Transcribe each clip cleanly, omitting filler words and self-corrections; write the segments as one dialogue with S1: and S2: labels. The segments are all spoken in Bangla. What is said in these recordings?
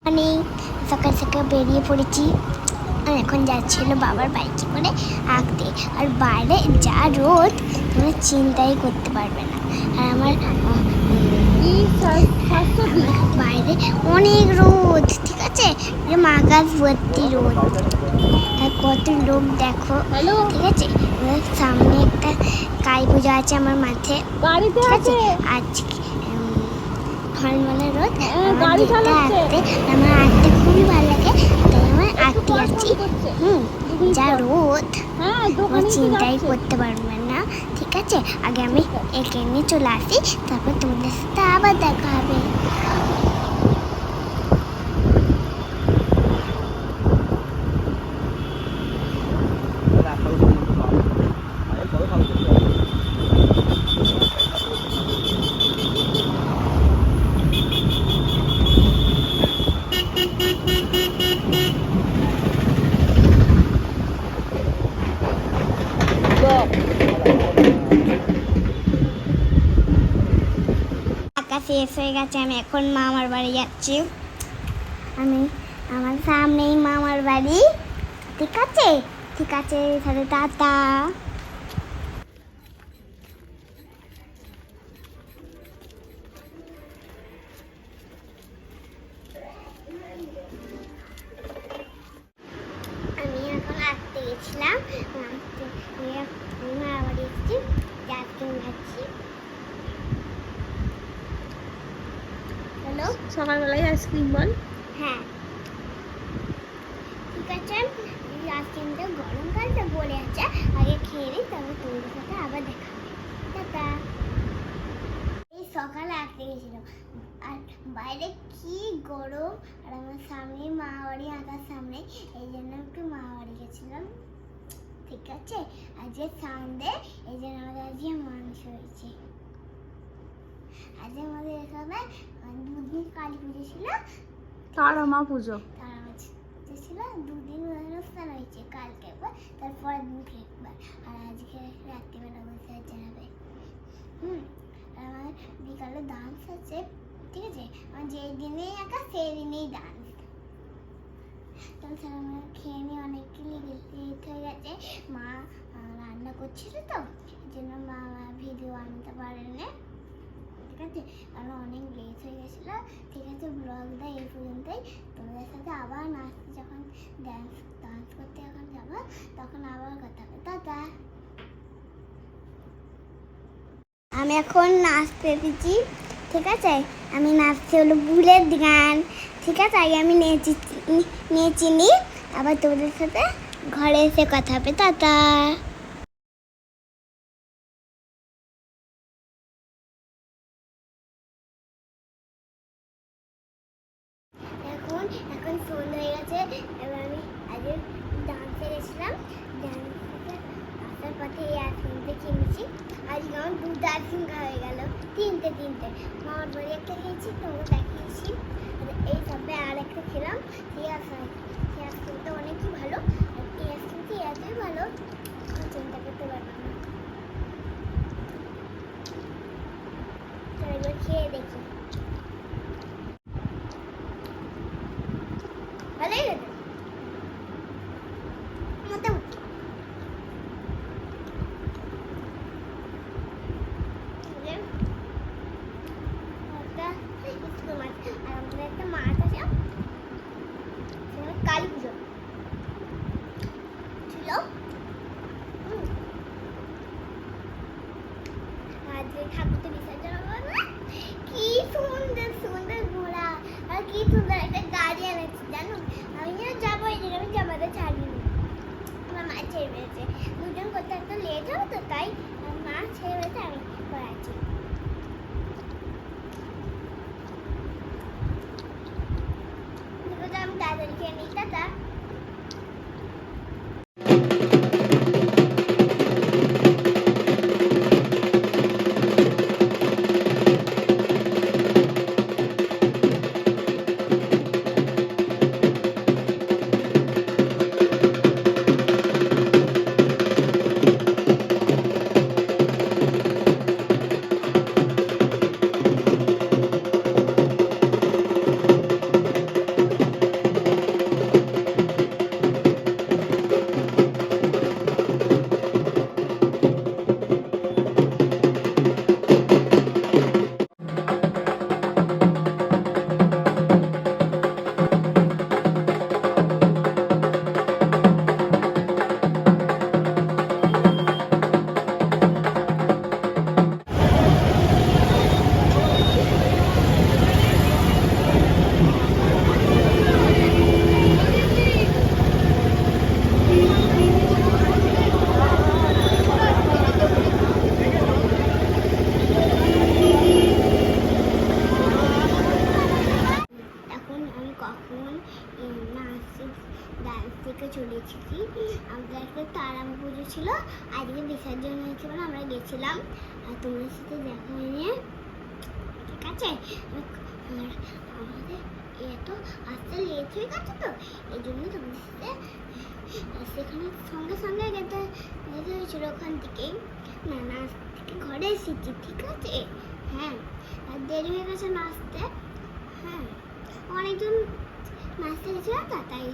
S1: অনেক সকাল সকাল বেরিয়ে পড়েছি আর এখন যাচ্ছিল বাবার বাইকে করে আঁকতে। আর বাইরে যা রোদ তুমি চিন্তাই করতে পারবে না। আর আমার বাইরে অনেক রোদ, ঠিক আছে, মাগাজ ভর্তি রোদ। আর কত লোক দেখো, ঠিক আছে। সামনে একটা কালী পূজা আছে আমার মাঠে, ঠিক আছে। আজকে ঝলমলে রোদ, আমার দেখতে আঁকতে আমার আঁকতে খুবই ভালো লাগে, তাই আমার আঁকতে যাচ্ছি। যা রোদ আমার চিন্তাই করতে পারবে না, ঠিক আছে। আগে আমি এঁকে নিয়ে চলে আসি, তারপর তোমাদের সাথে আবার দেখা হবে। আঁকা শেষ হয়ে গেছে, আমি এখন মামার বাড়ি যাচ্ছি। আমার সামনেই মামার বাড়ি, ঠিক আছে, ঠিক আছে, তাহলে টাটা। আমি এখন আঁকতে গেছিলাম, মামার বাড়ি এসেছি, আইসক্রিম খাচ্ছি। হ্যালো,
S2: সকালবেলায় আইসক্রিম বল।
S1: হ্যাঁ ঠিক আছে, আইসক্রিমটা গরমকালটা বলে আছে, আগে খেয়ে নিই, তারপর তোমাদের সাথে আবার দেখা হবে। টাটা। এই সকালে আঁকতে গেছিলাম আর বাইরে কি গরম, আর আমার সামনে মা বাড়ি আঁকার সামনে, এই জন্য একটু মা বাড়ি গেছিলাম, ঠিক আছে। আজকে সানডে, এই জন্য আমাদের আজকে মাংস হয়েছে। আজকে আমাদের এখানে দুদিন কালী পুজো ছিল,
S2: তারা মা পুজো,
S1: তারা ছিল, দুদিন অনুষ্ঠান হয়েছে, কালকে একবার, তারপরের দিন একবার, আর আজকে রাত্রিবেলা বসে জানাবে। আর আমার বিকালে ডান্স আছে, ঠিক আছে। আমার যেই দিনেই আঁকা সেই দিনেই ডান্স। তাহলে আমরা খেয়ে নিয়ে অনেকগুলি লেট হয়ে গেছে, মা রান্না করছিল তো, এই জন্য মা ভিডিও আনতে পারেনি, ঠিক আছে, কারণ অনেক লেট হয়ে গেছিলো। ঠিক আছে, ব্লগটা এই পর্যন্তই। তোমাদের সাথে আবার নাচতে যখন ডান্স করতে যখন যাবো, তখন আবার কথা হবে। টাটা। আমি এখন নাচতে দিচ্ছি, ঠিক আছে। আমি নাচতে হলো বুলের গান, ঠিক আছে। আগে আমি নেচে নিই, আবার তোমাদের সাথে ঘরে এসে কথা হবে। টাটা। এখন সন্ধ্যা হয়ে গেছে, এবার আমি আগে ডান্সে গেছিলাম, ডান্সে আসার পথে এই আইসক্রিমটা কিনেছি। আজকে আমার দুটো আইসক্রিম খাওয়া হয়ে গেল, তিনটে মামার বাড়ি একটা খেয়েছি, তোমাকে দেখিয়েছি, এই সবে আর একটা খেলাম। সেই আইসক্রিমটা অনেকই ভালো, আর এই আইসক্রিমটা এতই ভালো চিন্তা করতে পারবে না। এবার খেয়ে দেখি, ভালোই লাগে মোটামুটি। আর আমাদের একটা মাছ আছে, কালী পুজো ছিল, আজকে ঠাকুরটা বিসর্জন হবে। কি সুন্দর সুন্দর ঘোড়া, আর কি সুন্দর একটা গাড়ি এনেছি, জানো। আমি যাবো, এই জন্য আমি জামাতে ছাড়িনি, আমার মা ছেড়ে বেড়েছে, দুজন করতে একটা লেট হবে তো, তাই মা ছেড়ে বেড়েছে, আমি করাচ্ছি। আমি তাড়াতাড়ি খেয়ে নিই। টাটা। বলছি, আমাদের একটা তারা পুজো ছিল, আজকে বিসর্জন হয়েছে বলে আমরা গেছিলাম, আর তোমার সাথে দেখা হয়নি, ঠিক আছে? আর আমাদের এত আসতে লেট হয়ে গেছে তো, এই জন্য তোমাদের সাথে সেখানে সঙ্গে সঙ্গে যেতে হয়েছিল, ওখান থেকেই নানা থেকে ঘরে এসেছি, ঠিক আছে? হ্যাঁ, আর দেরি হয়ে গেছে নাচতে। হ্যাঁ, অনেকজন নাচতে গেছিল তো, তাই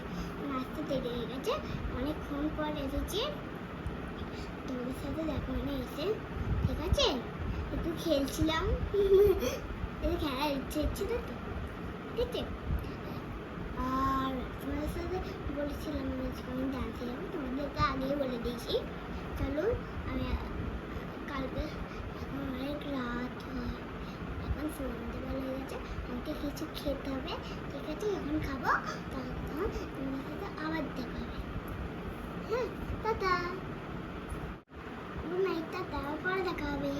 S1: নাচতে দেরি হয়ে গেছে, অনেকক্ষণ পর এসেছি, তোমাদের সাথে দেখা হয়নি এসে, ঠিক আছে? একটু খেলছিলাম, একটু খেলার ইচ্ছে ছিল তো, ঠিক আছে? আর তোমাদের সাথে বলেছিলাম আজকে আমি ডান্সে যাবো, তোমাদেরকে আগেই বলে দিয়েছি। চলো, আমি কালকে এখন অনেক রাত হয়, এখন সন্ধ্যেবেলা হয়ে গেছে, আমাকে কিছু খেতে হবে, ঠিক আছে? এখন খাবো, তখন তোমাদের সাথে আবার দেখা হবে। হ্যাঁ, টাটা, গুড নাইট, টাটা, পরে দেখা হবে।